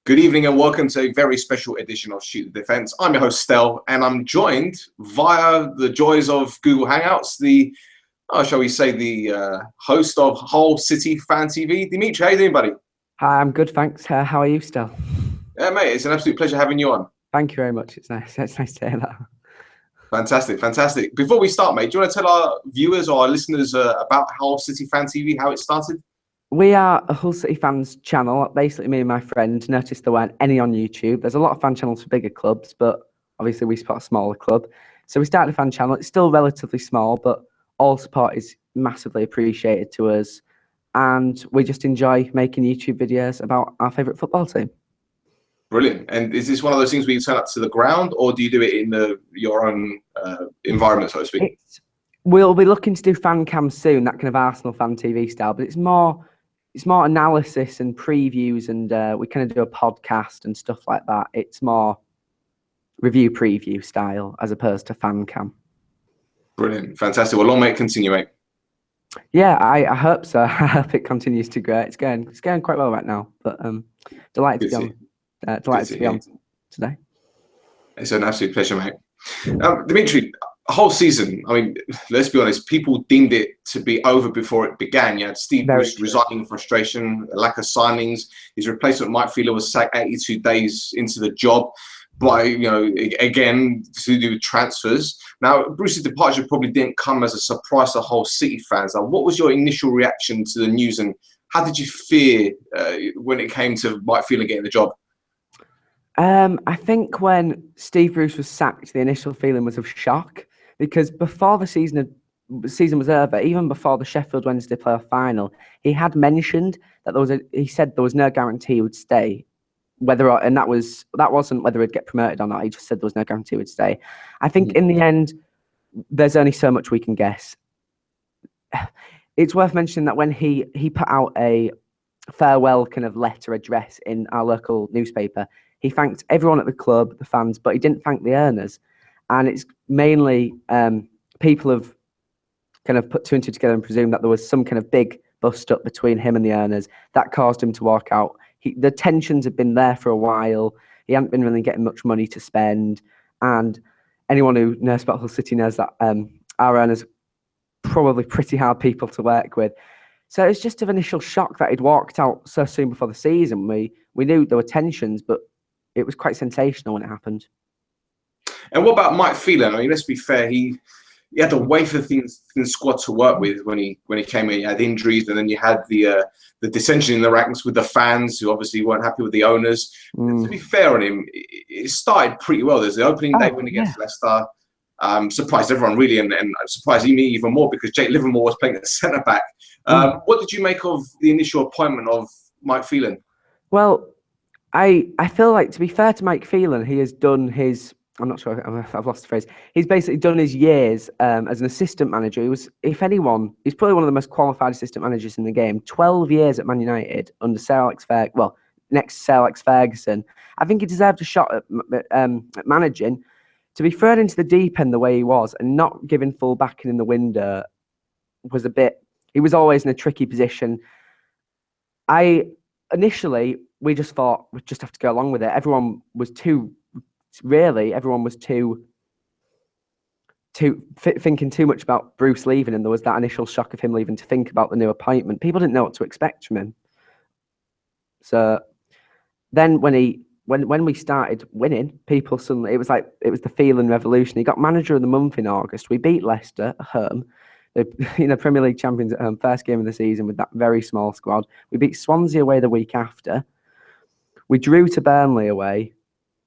Good evening and welcome to a very special edition of Shoot the Defense. I'm your host, Stel, and I'm joined via the joys of Google Hangouts, shall we say, the host of Hull City Fan TV, Dmitri. How you doing, buddy? Hi, I'm good, thanks. How are you, Stel? Yeah, mate, it's an absolute pleasure having you on. Thank you very much. It's nice to hear that. Fantastic. Before we start, mate, do you want to tell our viewers or our listeners about Hull City Fan TV, how it started? We are a Hull City fans channel. Basically, me and my friend noticed there weren't any on YouTube. There's a lot of fan channels for bigger clubs, but obviously we support a smaller club. So we started a fan channel. It's still relatively small, but all support is massively appreciated to us. And we just enjoy making YouTube videos about our favourite football team. Brilliant. And is this one of those things where you turn up to the ground, or do you do it in your own environment, so to speak? We'll be looking to do fan cams soon, that kind of Arsenal fan TV style, but it's more analysis and previews, and we kind of do a podcast and stuff like that. It's more review preview style as opposed to fan cam. Brilliant. Fantastic. Well, long may it continue, mate. Yeah, I hope so. I hope it continues to grow. It's going quite well right now, but delighted to be on today. It's an absolute pleasure, mate. Dmitri, a whole season, I mean, let's be honest, people deemed it to be over before it began. You had Steve Bruce resigning in frustration, a lack of signings. His replacement, Mike Phelan, was sacked 82 days into the job by, again, to do with transfers. Now, Bruce's departure probably didn't come as a surprise to Hull City fans. Now, what was your initial reaction to the news, and how did you feel when it came to Mike Phelan getting the job? I think when Steve Bruce was sacked, the initial feeling was of shock, because before the season was over, even before the Sheffield Wednesday playoff final, he had mentioned that he said there was no guarantee he would stay, and that wasn't whether he'd get promoted or not. He just said there was no guarantee he would stay. I think in the end, there's only so much we can guess. It's worth mentioning that when he put out a farewell kind of letter address in our local newspaper, he thanked everyone at the club, the fans, but he didn't thank the earners. And it's mainly people have kind of put two and two together and presumed that there was some kind of big bust up between him and the earners that caused him to walk out. The tensions had been there for a while. He hadn't been really getting much money to spend. And anyone who knows about Hull City knows that our earners are probably pretty hard people to work with. So it's just an initial shock that he'd walked out so soon before the season. We knew there were tensions, but it was quite sensational when it happened. And what about Mike Phelan? I mean, let's be fair. He had a wave of things in the squad to work with when he came in. He had injuries, and then you had the dissension in the ranks with the fans, who obviously weren't happy with the owners. To be fair on him, it started pretty well. There's the opening day win against Leicester. Surprised everyone really, and surprised me even more because Jake Livermore was playing at centre back. What did you make of the initial appointment of Mike Phelan? Well, I feel like, to be fair to Mike Phelan, he has done his, I'm not sure, I've lost the phrase. He's basically done his years as an assistant manager. He was, if anyone, he's probably one of the most qualified assistant managers in the game. 12 years at Man United under next to Sir Alex Ferguson. I think he deserved a shot at managing. To be thrown into the deep end the way he was and not given full backing in the window was he was always in a tricky position. Initially, we just thought we'd just have to go along with it. Everyone was too thinking too much about Bruce leaving, and there was that initial shock of him leaving to think about the new appointment. People didn't know what to expect from him. So then when we started winning, people suddenly, it was the Phelan revolution. He got manager of the month in August. We beat Leicester at home. The Premier League champions at home, first game of the season with that very small squad. We beat Swansea away the week after. We drew to Burnley away,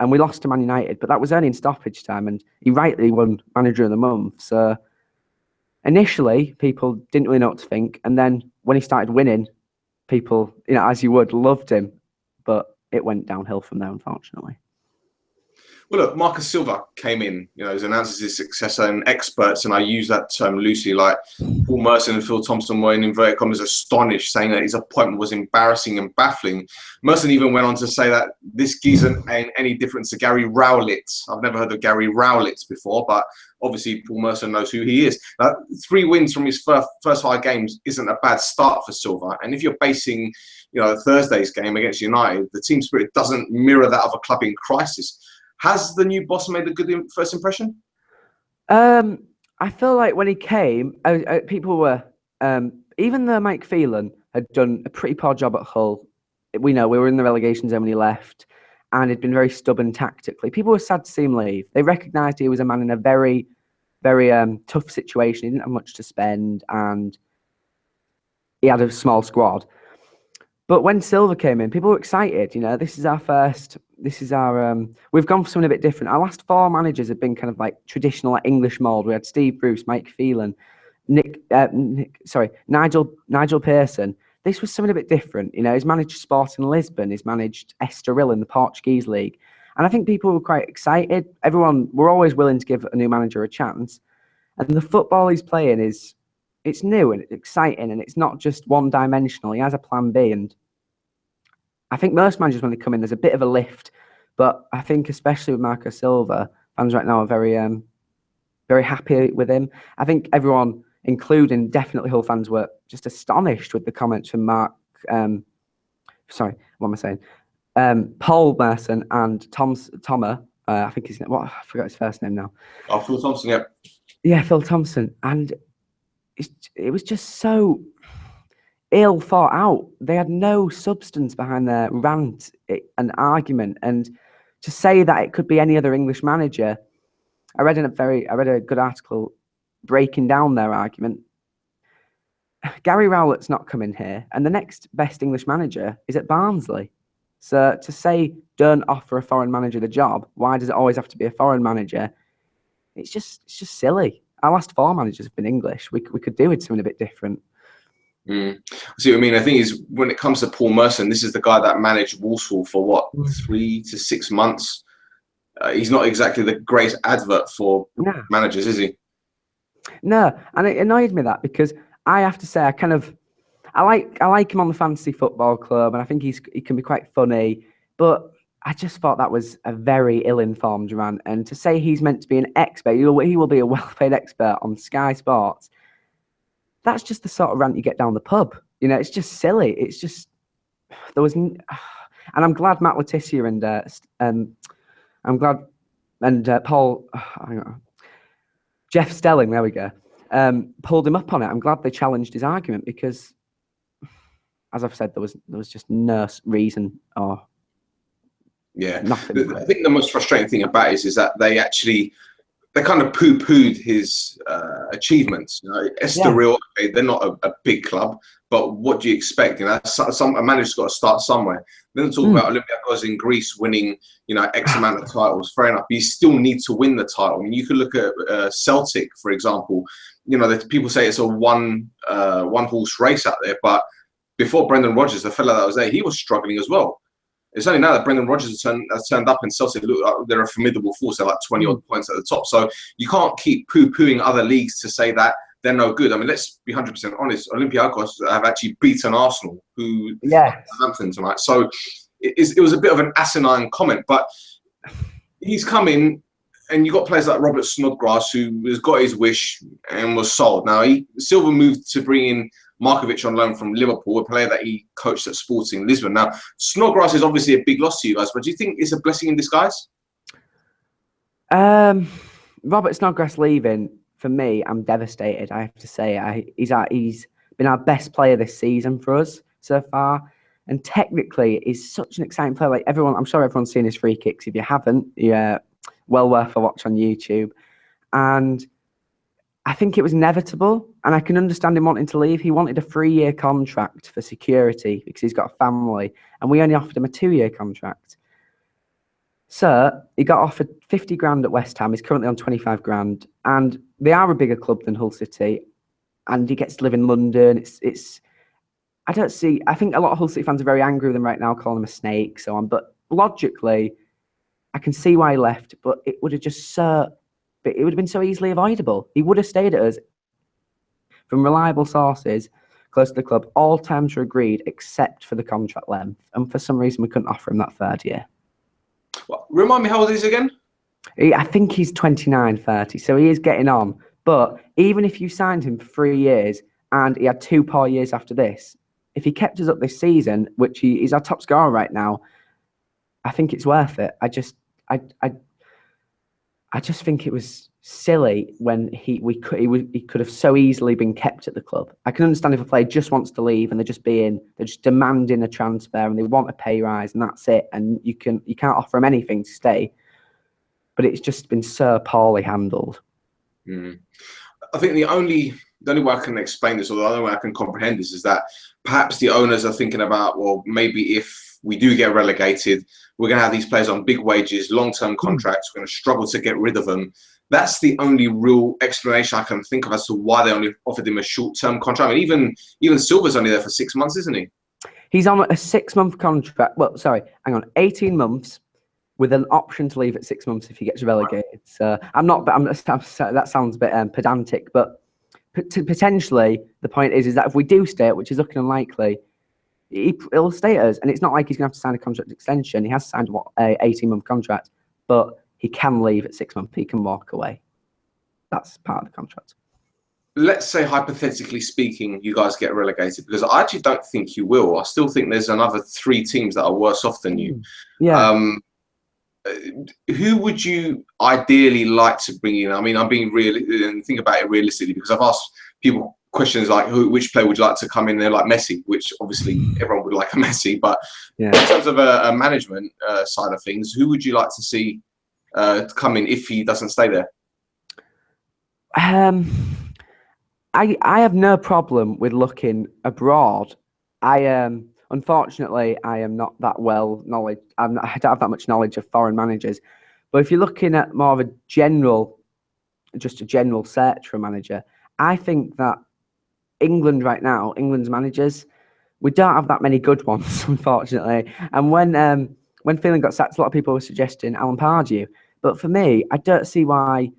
and we lost to Man United, but that was only in stoppage time, and he rightly won manager of the month. So initially, people didn't really know what to think, and then when he started winning, people, as you would, loved him, but it went downhill from there, unfortunately. Well, look, Marcus Silva came in, was announced as his successor, and experts, and I use that term loosely, like Paul Merson and Phil Thompson were in inverted commas astonished, saying that his appointment was embarrassing and baffling. Merson even went on to say that this isn't any difference to Gary Rowlett. I've never heard of Gary Rowlett before, but obviously Paul Merson knows who he is. 3 wins from his first 5 games isn't a bad start for Silva, and if you're basing Thursday's game against United, the team spirit doesn't mirror that of a club in crisis. Has the new boss made a good first impression? I feel like when he came, people were, even though Mike Phelan had done a pretty poor job at Hull, we were in the relegation zone when he left, and he'd been very stubborn tactically. People were sad to see him leave. They recognised he was a man in a very, very tough situation. He didn't have much to spend, and he had a small squad. But when Silva came in, people were excited. This is our first. This is our. We've gone for something a bit different. Our last 4 managers have been kind of like traditional English mould. We had Steve Bruce, Mike Phelan, Nigel Pearson. This was something a bit different. He's managed Sporting Lisbon. He's managed Estoril in the Portuguese league, and I think people were quite excited. We're always willing to give a new manager a chance, and the football he's playing it's new and it's exciting, and it's not just one-dimensional. He has a plan B, and I think most managers, when they come in, there's a bit of a lift. But I think especially with Marco Silva, fans right now are very, very happy with him. I think everyone, including definitely Hull fans, were just astonished with the comments from Paul Merson and Thomas. I think I forgot his first name now. Oh, Phil Thompson, yeah. Yeah, Phil Thompson. And it was just so ill thought out. They had no substance behind their rant and argument. And to say that it could be any other English manager, I read a good article breaking down their argument. Gary Rowlett's not coming here, and the next best English manager is at Barnsley. So to say don't offer a foreign manager the job, why does it always have to be a foreign manager? It's just silly. Our last 4 managers have been English. We could do with something a bit different. I see what I mean. I think is when it comes to Paul Merson, this is the guy that managed Walsall for 3 to 6 months. He's not exactly the greatest advert for managers, is he? No, and it annoyed me that, because I have to say I like him on the Fantasy Football Club, and I think he can be quite funny. But I just thought that was a very ill-informed rant. And to say he's meant to be an expert, he will be a well-paid expert on Sky Sports. That's just the sort of rant you get down the pub. It's just silly. It's just and I'm glad Matt Letizia and Paul, Jeff Stelling, there we go, pulled him up on it. I'm glad they challenged his argument, because, as I've said, there was just no reason or. Yeah, nothing. I think the most frustrating thing about it is that they kind of poo-pooed his achievements. Estoril, they're not a big club, but what do you expect? A manager's got to start somewhere. Then talk about Olympiacos in Greece winning, X amount of titles. Fair enough. You still need to win the title. I mean, you could look at Celtic, for example. People say it's a one horse race out there, but before Brendan Rodgers, the fella that was there, he was struggling as well. It's only now that Brendan Rodgers has turned up and Celtic look like they're a formidable force. They're like 20-odd points at the top. So you can't keep poo-pooing other leagues to say that they're no good. I mean, let's be 100% honest. Olympiacos have actually beaten Arsenal, who Southampton tonight. So it was a bit of an asinine comment. But he's come in, and you've got players like Robert Snodgrass, who has got his wish and was sold. Now, Silva moved to bring in Markovic on loan from Liverpool, a player that he coached at Sporting Lisbon. Now, Snodgrass is obviously a big loss to you guys, but do you think it's a blessing in disguise? Robert Snodgrass leaving, for me, I'm devastated. I have to say, he's been our best player this season for us so far, and technically, he's such an exciting player. Like I'm sure everyone's seen his free kicks. If you haven't, well worth a watch on YouTube. And I think it was inevitable, and I can understand him wanting to leave. He wanted a 3-year contract for security because he's got a family, and we only offered him a 2-year contract. So he got offered 50 grand at West Ham. He's currently on 25 grand, and they are a bigger club than Hull City, and he gets to live in London. I think a lot of Hull City fans are very angry with him right now, calling him a snake, so on. But logically, I can see why he left, but it would have been so easily avoidable. He would have stayed at us. From reliable sources close to the club, all terms were agreed except for the contract length. And for some reason, we couldn't offer him that 3rd year. Well, remind me how old he is again? I think he's 29, 30, so he is getting on. But even if you signed him for 3 years and he had 2 poor years after this, if he kept us up this season, which he's our top scorer right now, I think it's worth it. I just think it was silly when he could have so easily been kept at the club. I can understand if a player just wants to leave and they're just demanding a transfer and they want a pay rise and that's it, and you can't offer them anything to stay. But it's just been so poorly handled. I think the only way I can explain this, or the only way I can comprehend this, is that perhaps the owners are thinking about, well, maybe if we do get relegated, we're going to have these players on big wages, long-term contracts. We're going to struggle to get rid of them. That's the only real explanation I can think of as to why they only offered him a short-term contract. I mean, even Silva's only there for 6 months, isn't he? He's on a 6-month contract. Well, sorry, hang on, 18 months with an option to leave at 6 months if he gets relegated. So that sounds a bit pedantic, but potentially the point is that if we do stay, which is looking unlikely, he'll stay at us, and it's not like he's going to have to sign a contract extension. He has signed a 18-month contract, but he can leave at 6 months. He can walk away. That's part of the contract. Let's say, hypothetically speaking, you guys get relegated, because I actually don't think you will. I still think there's another 3 teams that are worse off than you. Yeah. Who would you ideally like to bring in? I mean, I'm being real and think about it realistically, because I've asked people questions like, which player would you like to come in there, like Messi, which obviously everyone would like a Messi, but in terms of a management side of things, who would you like to see come in if he doesn't stay there? I have no problem with looking abroad. Unfortunately, I am not that well knowledge. I don't have that much knowledge of foreign managers. But if you're looking at more of a general search for a manager, I think that England right now, England's managers, we don't have that many good ones, unfortunately. And when Phelan got sacked, a lot of people were suggesting Alan Pardew. But for me, I don't see why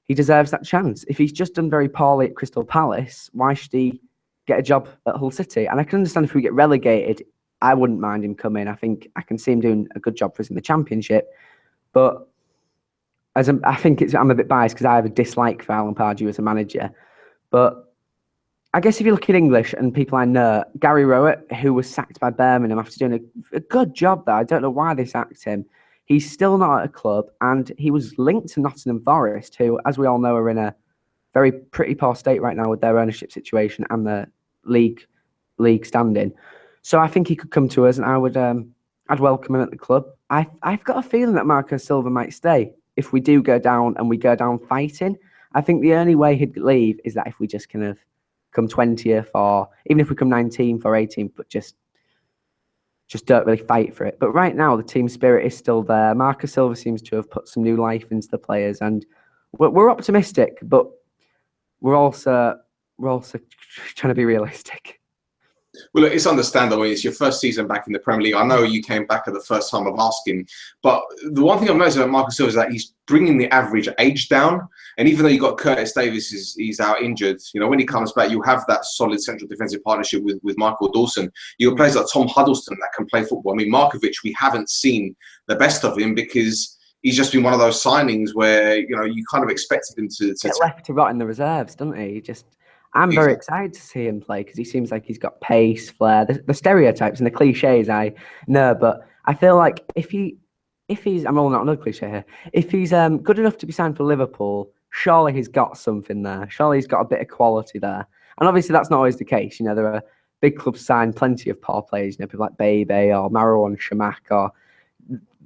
he deserves that chance. If he's just done very poorly at Crystal Palace, why should he get a job at Hull City? And I can understand if we get relegated, I wouldn't mind him coming. I think I can see him doing a good job for us in the Championship. But I'm a bit biased because I have a dislike for Alan Pardew as a manager. But I guess if you look at English and people I know, Gary Rowett, who was sacked by Birmingham after doing a good job there, I don't know why they sacked him. He's still not at a club, and he was linked to Nottingham Forest, who, as we all know, are in a very pretty poor state right now with their ownership situation and the league standing. So I think he could come to us, and I'd welcome him at the club. I've got a feeling that Marco Silva might stay if we do go down and we go down fighting. I think the only way he'd leave is that if we just kind of come 20th, or even if we come 19th or 18th, but just don't really fight for it. But right now, the team spirit is still there. Marco Silva seems to have put some new life into the players, and we're optimistic, but we're also trying to be realistic. Well, it's understandable. It's your first season back in the Premier League. I know you came back at the first time of asking, but the one thing I've noticed about Marco Silva is that he's bringing the average age down. And even though you got Curtis Davis, he's out injured. You know, when he comes back, you have that solid central defensive partnership with Michael Dawson. You got players like Tom Huddleston that can play football. I mean, Markovic, we haven't seen the best of him because he's just been one of those signings where, you know, you kind of expected him to get left to rot in the reserves, doesn't he? I'm very excited to see him play because he seems like he's got pace, flair, the stereotypes and the cliches I know. But I feel like if he's, I'm rolling out another cliche here, if he's good enough to be signed for Liverpool, surely he's got something there. Surely he's got a bit of quality there. And obviously that's not always the case. You know, there are big clubs signed plenty of poor players, you know, people like Bebe or Marouane Chamakh, or,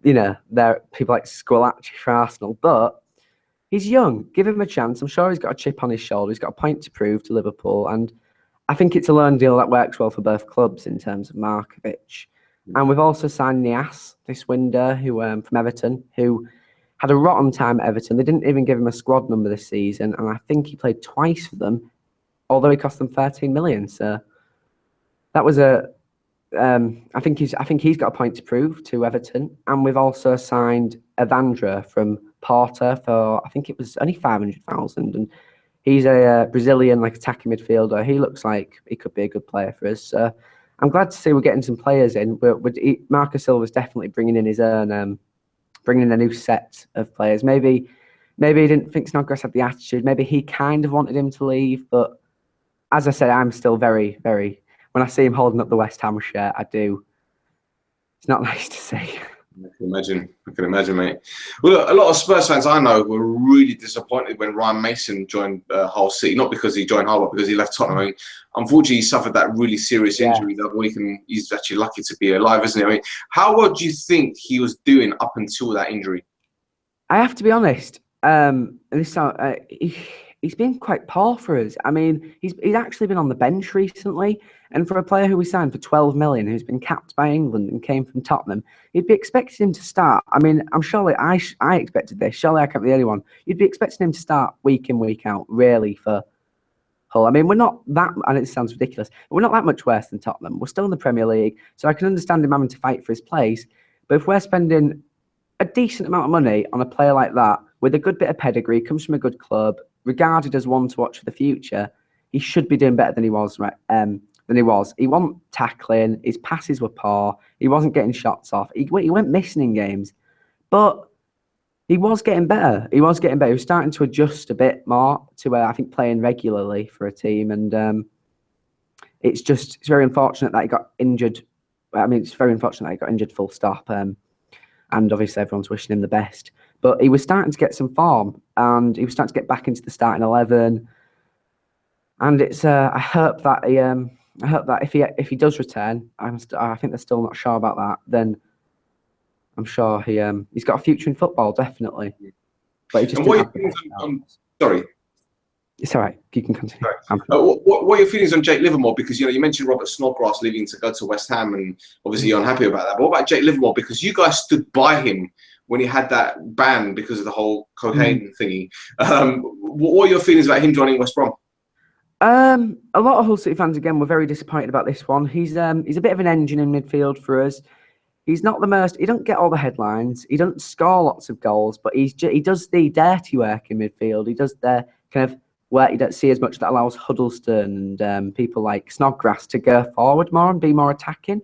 you know, there are people like Squillaci for Arsenal. But he's young. Give him a chance. I'm sure he's got a chip on his shoulder. He's got a point to prove to Liverpool. And I think it's a loan deal that works well for both clubs in terms of Markovic. And we've also signed Niasse this window, who from Everton, who had a rotten time at Everton. They didn't even give him a squad number this season. And I think he played twice for them, although he cost them 13 million. So that was I think he's got a point to prove to Everton. And we've also signed Evandro from Porto for, I think it was only 500,000, and he's a Brazilian attacking midfielder. He looks like he could be a good player for us. So I'm glad to see we're getting some players in. But Marco Silva's definitely bringing in his own, bringing in a new set of players. Maybe he didn't think Snodgrass had the attitude. Maybe he kind of wanted him to leave. But as I said, I'm still very, very. when I see him holding up the West Ham shirt, I do. It's not nice to see. I can imagine, mate. Well, look, a lot of Spurs fans I know were really disappointed when Ryan Mason joined Hull City. Not because he joined Hull, but because he left Tottenham. I mean, unfortunately, he suffered that really serious injury the other week, and he's actually lucky to be alive, isn't he? I mean, how well do you think he was doing up until that injury? I have to be honest. He's been quite poor for us. I mean, he's actually been on the bench recently, and for a player who we signed for 12 million, who's been capped by England and came from Tottenham, you'd be expecting him to start. I mean, I expected this. Surely I can't be the only one. You'd be expecting him to start week in, week out, really, for Hull. I mean, we're not that, and it sounds ridiculous, but we're not that much worse than Tottenham. We're still in the Premier League, so I can understand him having to fight for his place. But if we're spending a decent amount of money on a player like that, with a good bit of pedigree, comes from a good club, regarded as one to watch for the future, he should be doing better than he was. He wasn't tackling. His passes were poor. He wasn't getting shots off. He went missing in games, but he was getting better. He was starting to adjust a bit more to, I think, playing regularly for a team. And it's very unfortunate that he got injured. I mean, it's very unfortunate that he got injured, full stop. And obviously everyone's wishing him the best. But he was starting to get some form, and he was starting to get back into the starting 11. And it's I hope that if he does return, I think they're still not sure about that. Then I'm sure he's got a future in football, definitely. But he just. Sorry. It's all right. You can continue. What are your feelings on Jake Livermore? Because you mentioned Robert Snodgrass leaving to go to West Ham, and obviously you're unhappy about that. But what about Jake Livermore? Because you guys stood by him when he had that ban because of the whole cocaine thingy. What are your feelings about him joining West Brom? A lot of Hull City fans again were very disappointed about this one. He's a bit of an engine in midfield for us. He's not the most. He don't get all the headlines. He don't score lots of goals, but he does the dirty work in midfield. He does the kind of where you don't see as much, that allows Huddleston and people like Snodgrass to go forward more and be more attacking.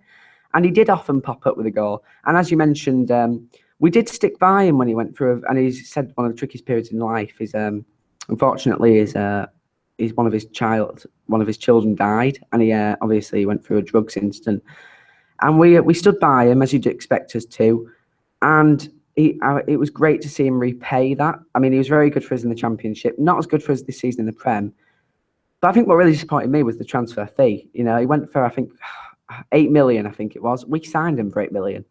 And he did often pop up with a goal. And as you mentioned, we did stick by him when he went through, and he's said one of the trickiest periods in life is, unfortunately, is one of his children died, and he obviously went through a drugs incident. And we stood by him, as you'd expect us to, and it was great to see him repay that. I mean, he was very good for us in the Championship, not as good for us this season in the Prem. But I think what really disappointed me was the transfer fee. He went for, I think, 8 million, I think it was. We signed him for 8 million.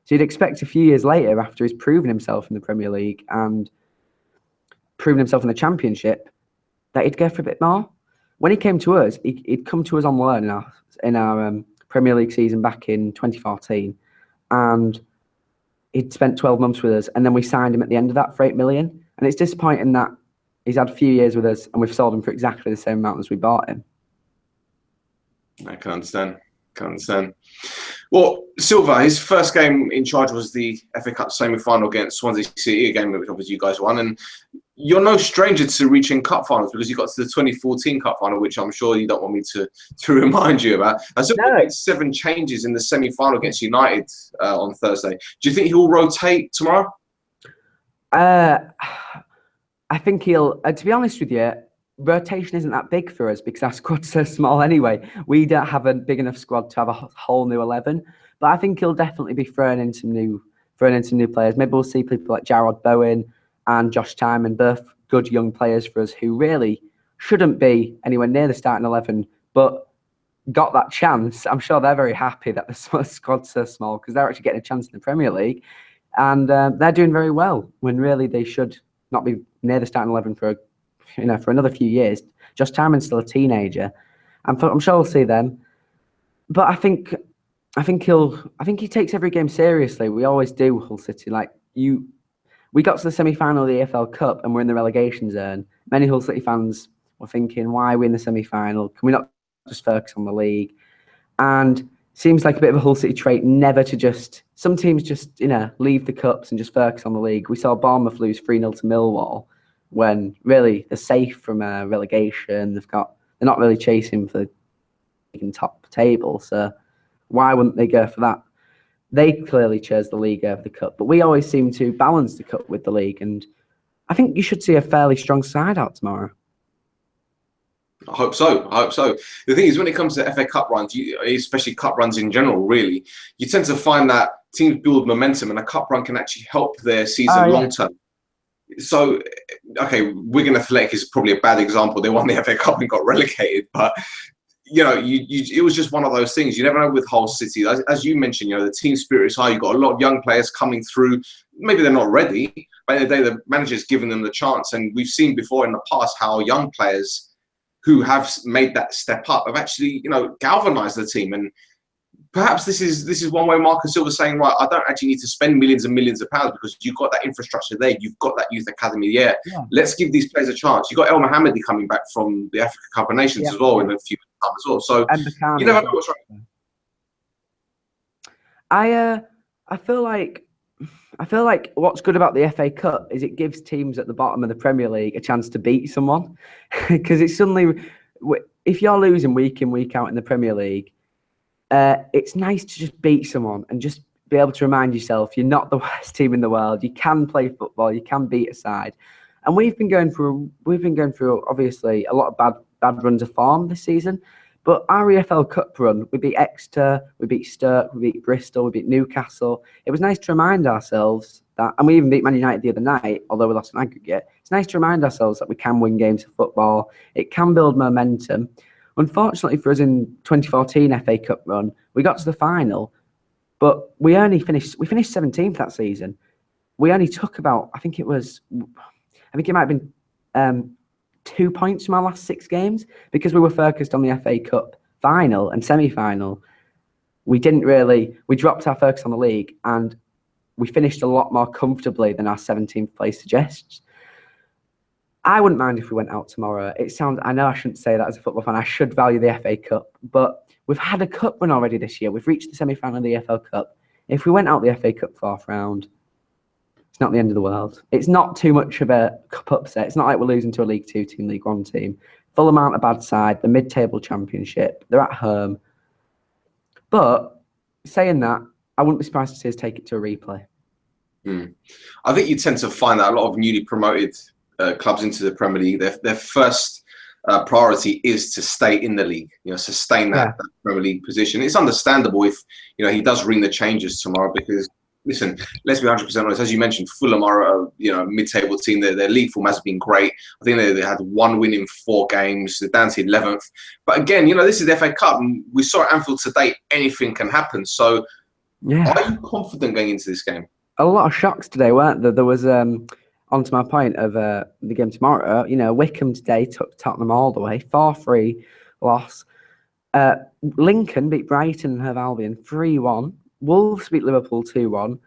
So you'd expect a few years later, after he's proven himself in the Premier League and proven himself in the Championship, that he'd go for a bit more. When he came to us, he'd come to us on loan in our Premier League season back in 2014, and he'd spent 12 months with us, and then we signed him at the end of that for 8 million. And it's disappointing that he's had a few years with us, and we've sold him for exactly the same amount as we bought him. I can understand. Well, Silva, his first game in charge was the FA Cup semi-final against Swansea City, a game which obviously you guys won. And you're no stranger to reaching cup finals, because you got to the 2014 cup final, which I'm sure you don't want me to remind you about. And Silva made 7 changes in the semi-final against United on Thursday. Do you think he'll rotate tomorrow? I think he'll. To be honest with you, rotation isn't that big for us because our squad's so small anyway. We don't have a big enough squad to have a whole new 11. But I think he'll definitely be throwing in some new players. Maybe we'll see people like Jarrod Bowen and Josh Tymon, both good young players for us who really shouldn't be anywhere near the starting 11, but got that chance. I'm sure they're very happy that the squad's so small because they're actually getting a chance in the Premier League, and they're doing very well when really they should not be near the starting 11 for another few years. Josh Tymon's still a teenager, and I'm sure we'll see them. But I think he takes every game seriously. We always do, Hull City. We got to the semi-final of the EFL Cup and we're in the relegation zone. Many Hull City fans were thinking, why are we in the semi-final? Can we not just focus on the league? And seems like a bit of a Hull City trait never to just... Some teams just, leave the cups and just focus on the league. We saw Bournemouth lose 3-0 to Millwall when really they're safe from relegation. They're not really chasing for the top table. So why wouldn't they go for that? They clearly chose the league over the cup, but we always seem to balance the cup with the league, and I think you should see a fairly strong side out tomorrow. I hope so. I hope so. The thing is, when it comes to FA Cup runs, especially cup runs in general, really, you tend to find that teams build momentum, and a cup run can actually help their season long term. So, okay, Wigan Athletic is probably a bad example. They won the FA Cup and got relegated, but it was just one of those things. You never know with Hull City. As you mentioned, the team spirit is high. You've got a lot of young players coming through. Maybe they're not ready, but at the end of the day, the manager's given them the chance. And we've seen before in the past how young players who have made that step up have actually, galvanized the team. And perhaps this is one way Marcus Silva's saying, right, I don't actually need to spend millions and millions of pounds because you've got that infrastructure there. You've got that youth academy there. Yeah. Let's give these players a chance. You've got El Mohammadi coming back from the Africa Cup of Nations as well in a few months as well. So you never know what's right. I feel like what's good about the FA Cup is it gives teams at the bottom of the Premier League a chance to beat someone, because it's suddenly, if you're losing week in, week out in the Premier League, it's nice to just beat someone and just be able to remind yourself you're not the worst team in the world. You can play football. You can beat a side. And we've been going through obviously a lot of bad runs of form this season. But our EFL Cup run, we beat Exeter, we beat Stoke, we beat Bristol, we beat Newcastle. It was nice to remind ourselves that, and we even beat Man United the other night, although we lost an aggregate. It's nice to remind ourselves that we can win games of football. It can build momentum. Unfortunately for us in 2014 FA Cup run, we got to the final, but we finished 17th that season. We only took about, I think it might have been 2 points from our last 6 games because we were focused on the FA Cup final and semi-final. We dropped our focus on the league and we finished a lot more comfortably than our 17th place suggests. I wouldn't mind if we went out tomorrow. I know I shouldn't say that as a football fan. I should value the FA Cup, but we've had a cup run already this year. We've reached the semi-final of the EFL Cup. If we went out the FA Cup 4th round, it's not the end of the world. It's not too much of a cup upset. It's not like we're losing to a League 2 team, League 1 team. Fulham aren't a bad side. The mid-table championship. They're at home. But saying that, I wouldn't be surprised to see us take it to a replay. I think you tend to find that a lot of newly promoted clubs into the Premier League, their first priority is to stay in the league, sustain that Premier League position. It's understandable if, he does ring the changes tomorrow because, listen, let's be 100% honest. As you mentioned, Fulham are a mid-table team. Their league form has been great. I think they had 1 win in 4 games. They're down to 11th. But again, this is the FA Cup. And we saw at Anfield today, anything can happen. So are you confident going into this game? A lot of shocks today, weren't there? There was, onto my point of the game tomorrow, Wickham today took Tottenham all the way, 4-3 loss. Lincoln beat Brighton and Hove Albion 3-1. Wolves beat Liverpool 2-1.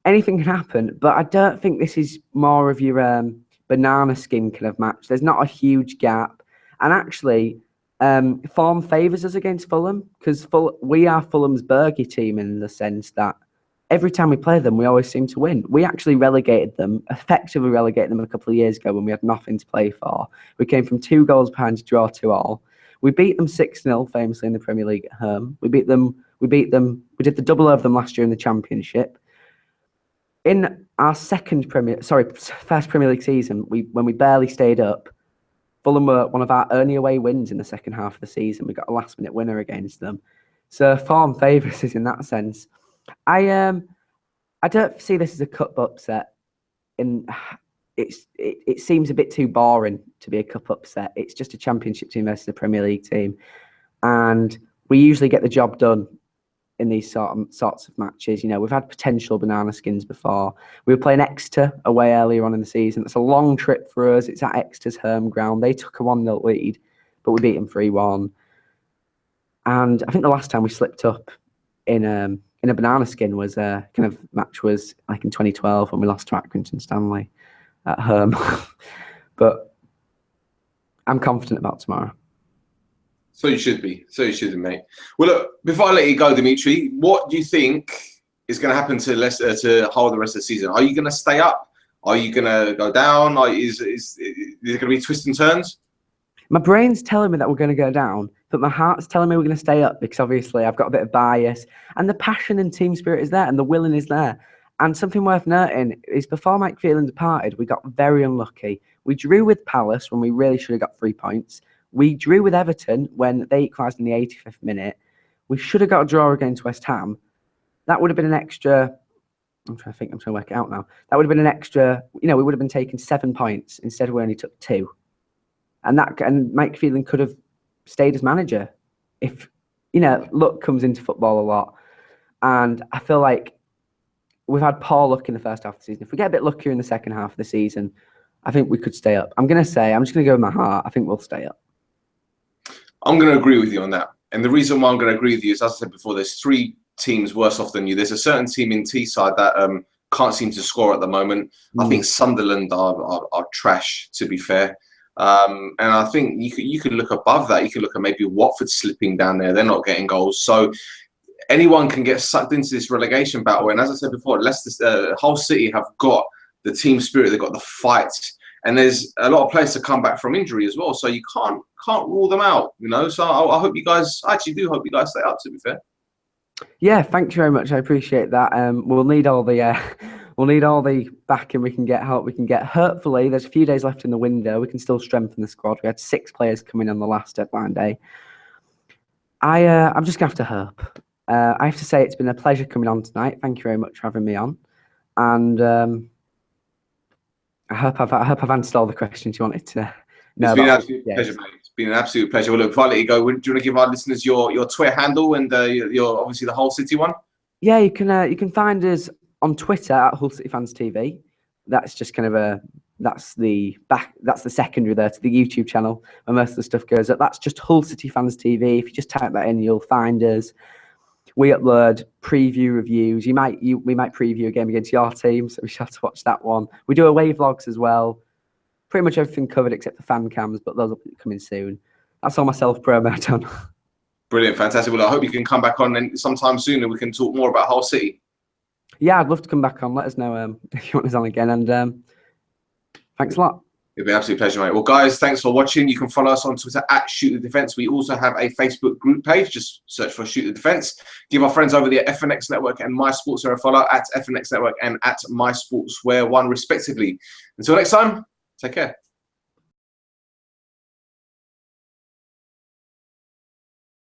Anything can happen, but I don't think this is more of your banana skin kind of match. There's not a huge gap. And actually, form favours us against Fulham because we are Fulham's Bergie team in the sense that every time we play them, we always seem to win. We actually effectively relegated them a couple of years ago when we had nothing to play for. We came from 2 goals behind to draw 2-2. We beat them 6-0, famously in the Premier League at home. We did the double over them last year in the Championship. In our first Premier League season, when we barely stayed up, Fulham were one of our only away wins in the second half of the season. We got a last-minute winner against them. So form favours us in that sense. I don't see this as a cup upset. It seems a bit too boring to be a cup upset. It's just a Championship team versus a Premier League team, and we usually get the job done in these sorts of matches. We've had potential banana skins before. We were playing Exeter away earlier on in the season. It's a long trip for us. It's at Exeter's home ground. They took a 1-0 lead, but we beat them 3-1. And I think the last time we slipped up in a banana skin was like in 2012 when we lost to Accrington Stanley at home. But I'm confident about tomorrow. So you should be, mate. Well, look, before I let you go, Dmitri, what do you think is going to happen to Leicester to Hull the rest of the season? Are you going to stay up? Are you going to go down? Is there going to be twists and turns? My brain's telling me that we're going to go down, but my heart's telling me we're going to stay up because obviously I've got a bit of bias and the passion and team spirit is there and the willing is there. And something worth noting is before Mike Phelan departed, we got very unlucky. We drew with Palace when we really should have got 3 points. We drew with Everton when they equalised in the 85th minute. We should have got a draw against West Ham. That would have been an extra. I'm trying to work it out now. That would have been an extra. We would have been taking 7 points instead of we only took 2. And Mike Phelan could have stayed as manager if, luck comes into football a lot. And I feel like we've had poor luck in the first half of the season. If we get a bit luckier in the second half of the season, I think we could stay up. I'm just going to go with my heart. I think we'll stay up. I'm going to agree with you on that. And the reason why I'm going to agree with you is, as I said before, there's 3 teams worse off than you. There's a certain team in Teesside that can't seem to score at the moment. I think Sunderland are trash, to be fair. And I think you could look above that. You could look at maybe Watford slipping down there. They're not getting goals. So anyone can get sucked into this relegation battle. And as I said before, Leicester, Hull City have got the team spirit. They've got the fight. And there's a lot of players to come back from injury as well. So you can't rule them out, So I hope you guys, I actually do hope you guys stay up, to be fair. Yeah, thank you very much. I appreciate that. We'll need all the backing we can get, help we can get. Hopefully, there's a few days left in the window. We can still strengthen the squad. We had 6 players coming on the last deadline day. I'm just gonna have to hope. I have to say it's been a pleasure coming on tonight. Thank you very much for having me on, and I hope I've answered all the questions you wanted to know. It's been an absolute pleasure, mate. It's been an absolute pleasure. Well, look, before I let you go, do you want to give our listeners your Twitter handle and your obviously the Hull City one? Yeah, you can find us on Twitter at Hull City Fans TV. That's just kind of that's the secondary there to the YouTube channel where most of the stuff goes up. That's just Hull City Fans TV. If you just type that in, you'll find us. We upload preview reviews. We might preview a game against your team, so we shall have to watch that one. We do away vlogs as well. Pretty much everything covered except the fan cams, but those will be coming soon. That's all my self-promo done. Brilliant, fantastic. Well, I hope you can come back on sometime soon and we can talk more about Hull City. Yeah, I'd love to come back on. Let us know if you want us on again. And thanks a lot. It'll be an absolute pleasure, mate. Well, guys, thanks for watching. You can follow us on Twitter at Shoot the Defence. We also have a Facebook group page. Just search for Shoot the Defence. Give our friends over there at FNX Network and My Sportswear a follow at FNX Network and at My Sportswear 1, respectively. Until next time, take care.